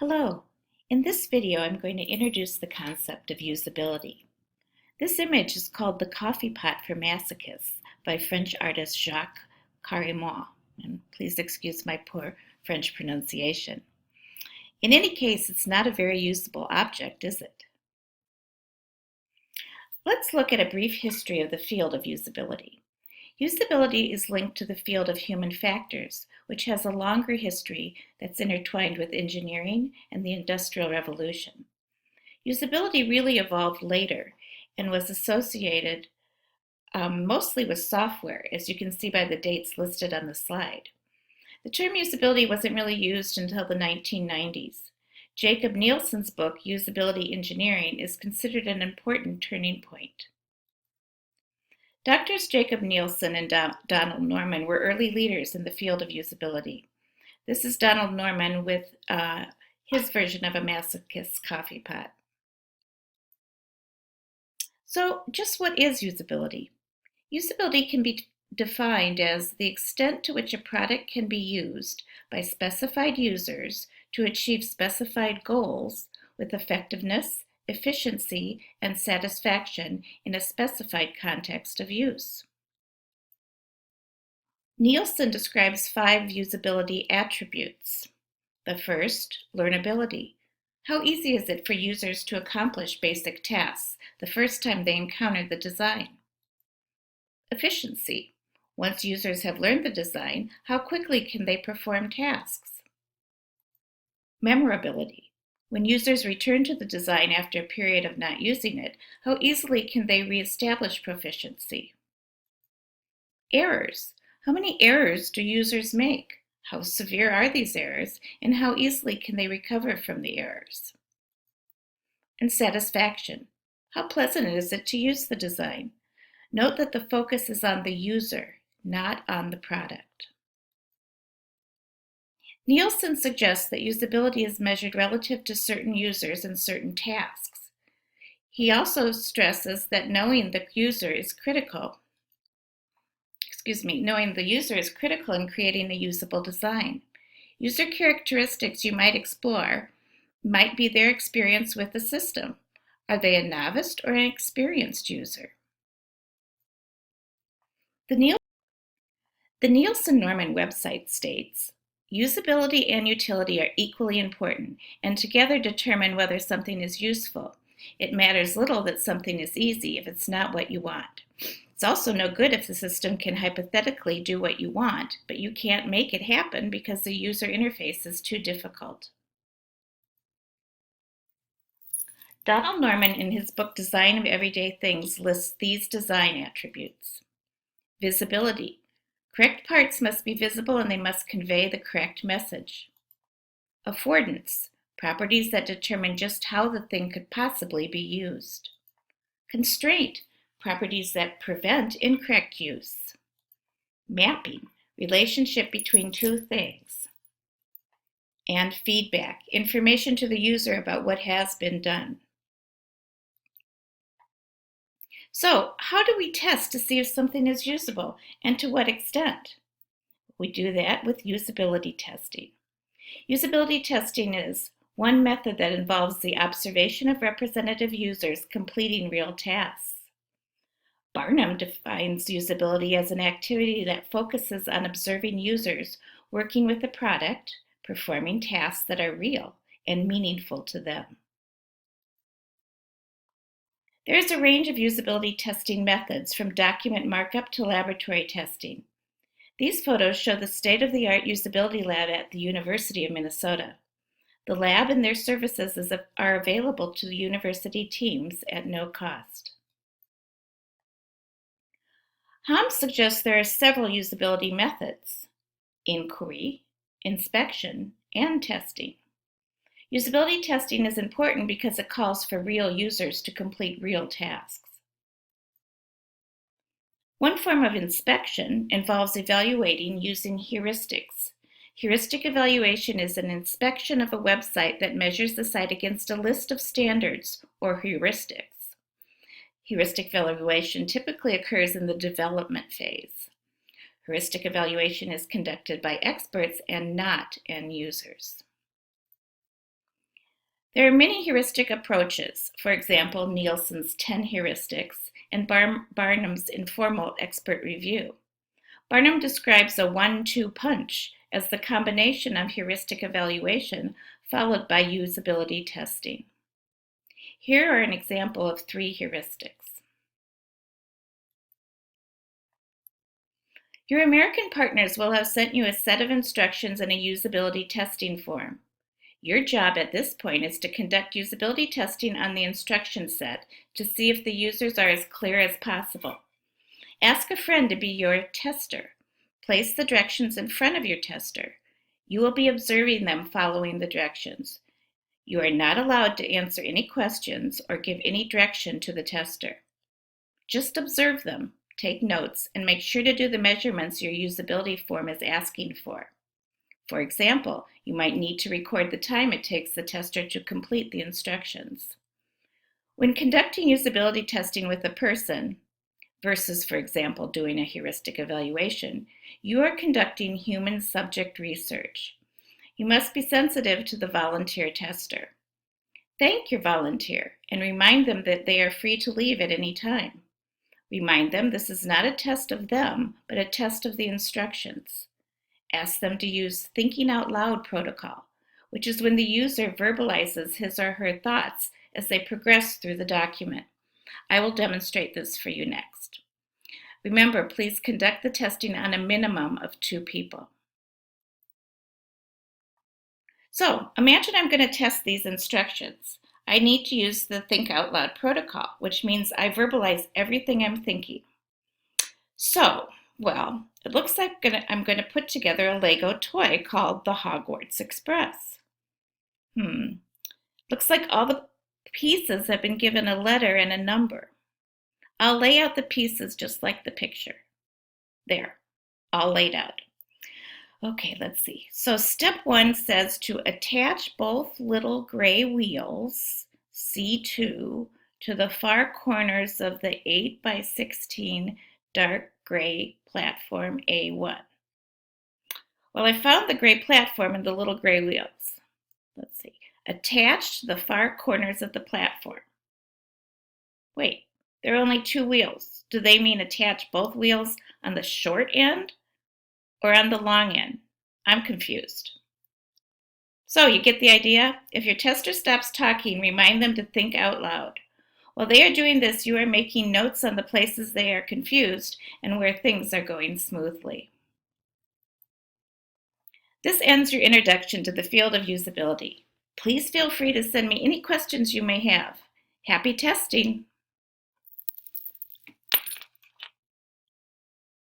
Hello. In this video, I'm going to introduce the concept of usability. This image is called The Coffee Pot for Masochists by French artist Jacques Carimont, and please excuse my poor French pronunciation. In any case, it's not a very usable object, is it? Let's look at a brief history of the field of usability. Usability is linked to the field of human factors, which has a longer history that's intertwined with engineering and the Industrial Revolution. Usability really evolved later and was associated mostly with software, as you can see by the dates listed on the slide. The term usability wasn't really used until the 1990s. Jacob Nielsen's book, Usability Engineering, is considered an important turning point. Doctors Jacob Nielsen and Donald Norman were early leaders in the field of usability. This is Donald Norman with his version of a masochist coffee pot. So just what is usability? Usability can be defined as the extent to which a product can be used by specified users to achieve specified goals with effectiveness, efficiency, and satisfaction in a specified context of use. Nielsen describes 5 usability attributes. The first, learnability. How easy is it for users to accomplish basic tasks the first time they encounter the design? Efficiency. Once users have learned the design, how quickly can they perform tasks? Memorability. When users return to the design after a period of not using it, how easily can they reestablish proficiency? Errors. How many errors do users make? How severe are these errors, and how easily can they recover from the errors? And satisfaction. How pleasant is it to use the design? Note that the focus is on the user, not on the product. Nielsen suggests that usability is measured relative to certain users and certain tasks. He also stresses that knowing the user is critical in creating a usable design. User characteristics you might explore might be their experience with the system. Are they a novice or an experienced user? The Nielsen-Norman website states, usability and utility are equally important and together determine whether something is useful. It matters little that something is easy if it's not what you want. It's also no good if the system can hypothetically do what you want, but you can't make it happen because the user interface is too difficult. Donald Norman, in his book Design of Everyday Things, lists these design attributes. Visibility. Correct parts must be visible and they must convey the correct message. Affordance. Properties that determine just how the thing could possibly be used. Constraint. Properties that prevent incorrect use. Mapping. Relationship between two things. And feedback. Information to the user about what has been done. So, how do we test to see if something is usable and to what extent? We do that with usability testing. Usability testing is one method that involves the observation of representative users completing real tasks. Barnum defines usability as an activity that focuses on observing users working with the product, performing tasks that are real and meaningful to them. There is a range of usability testing methods, from document markup to laboratory testing. These photos show the state-of-the-art usability lab at the University of Minnesota. The lab and their services are available to the university teams at no cost. Hom suggests there are several usability methods: inquiry, inspection, and testing. Usability testing is important because it calls for real users to complete real tasks. One form of inspection involves evaluating using heuristics. Heuristic evaluation is an inspection of a website that measures the site against a list of standards or heuristics. Heuristic evaluation typically occurs in the development phase. Heuristic evaluation is conducted by experts and not end users. There are many heuristic approaches, for example, Nielsen's 10 heuristics and Barnum's informal expert review. Barnum describes a 1-2 punch as the combination of heuristic evaluation followed by usability testing. Here are an example of 3 heuristics. Your American partners will have sent you a set of instructions and a usability testing form. Your job at this point is to conduct usability testing on the instruction set to see if the users are as clear as possible. Ask a friend to be your tester. Place the directions in front of your tester. You will be observing them following the directions. You are not allowed to answer any questions or give any direction to the tester. Just observe them, take notes, and make sure to do the measurements your usability form is asking for. For example, you might need to record the time it takes the tester to complete the instructions. When conducting usability testing with a person, versus, for example, doing a heuristic evaluation, you are conducting human subject research. You must be sensitive to the volunteer tester. Thank your volunteer and remind them that they are free to leave at any time. Remind them this is not a test of them, but a test of the instructions. Ask them to use thinking out loud protocol, which is when the user verbalizes his or her thoughts as they progress through the document. I will demonstrate this for you next. Remember, please conduct the testing on a minimum of 2 people. So, imagine I'm going to test these instructions. I need to use the Think Out Loud protocol, which means I verbalize everything I'm thinking. So, well, it looks like I'm going to put together a Lego toy called the Hogwarts Express. Looks like all the pieces have been given a letter and a number. I'll lay out the pieces just like the picture. There, all laid out. Okay, let's see. So step 1 says to attach both little gray wheels, C2, to the far corners of the 8x16 dark gray platform A1. Well, I found the gray platform and the little gray wheels. Let's see. Attached to the far corners of the platform. Wait, there are only 2 wheels. Do they mean attach both wheels on the short end or on the long end? I'm confused. So you get the idea? If your tester stops talking, remind them to think out loud. While they are doing this, you are making notes on the places they are confused and where things are going smoothly. This ends your introduction to the field of usability. Please feel free to send me any questions you may have. Happy testing!